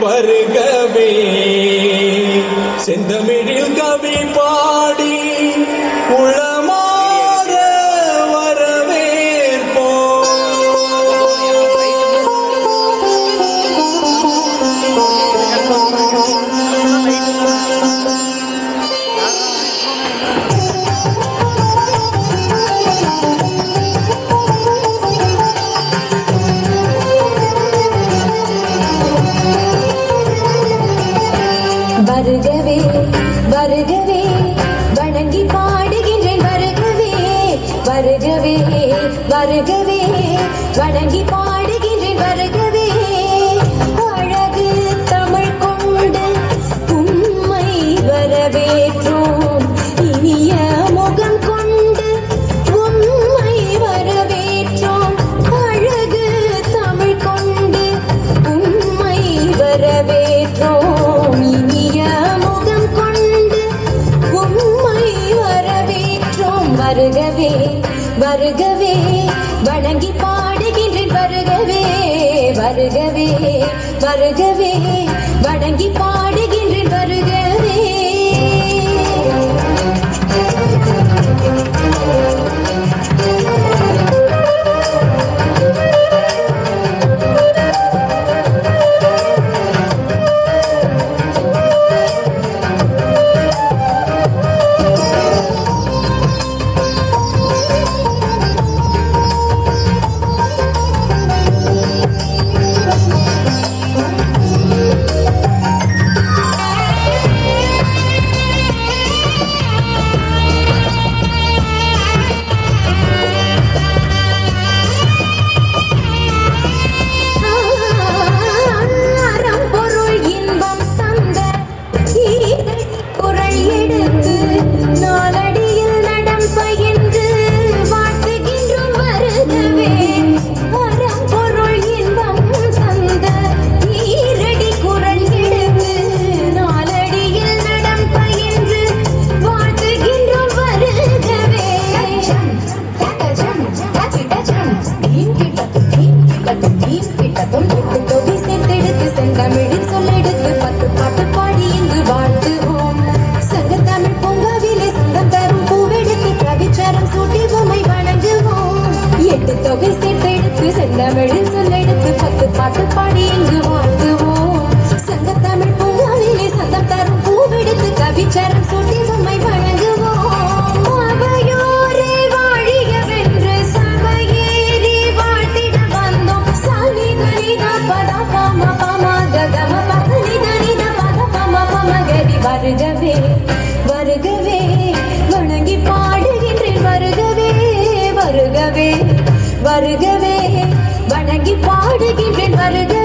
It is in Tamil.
வருகவே செந்தமிழில் கவி பாடி உளமாற வரவேற்போம். வருகவே வருகவே வணங்கி பாடுகின்றேன் வருகவே வருகவே வருகவே வணங்கி பாடுகின்றேன் வருகவே அழகு தமிழ் கொண்டு உம்மை வரவேற்றோம் இனிய முகம் கொண்டு உம்மை வரவேற்றோம் அழகு தமிழ் கொண்டு உம்மை வரவேற்றோம் வருகவே வருகவே வணங்கி பாடுகின்றேன் வருகவே வருகவே வருகவே வணங்கி பாடுகின்றேன் வருகவே. தொகை சேர்த்தெடுத்து செந்தமிழில் சொல்லெடுத்து 10 பாட்டு பாடி இங்கு வாழ்த்துவோம். சங்கத்தமிழ் பூங்காவிலே சந்தம் தரும் பூவெடுத்து கவிச்சரம் சூட்டி உம்மை வணங்குவோம். அவையோரே வாழியவென்று சபையேறி வாழ்த்திட வந்தோம். சாமி கனிதா பதா பாம பாம ககம பசனி தனித பத பாம பமகரி வருகவே வருகவே வணங்கி பாடுகின்றேன் வருகவே வருகவே வருகவே வணங்கி பாடுகின்றேன் வருக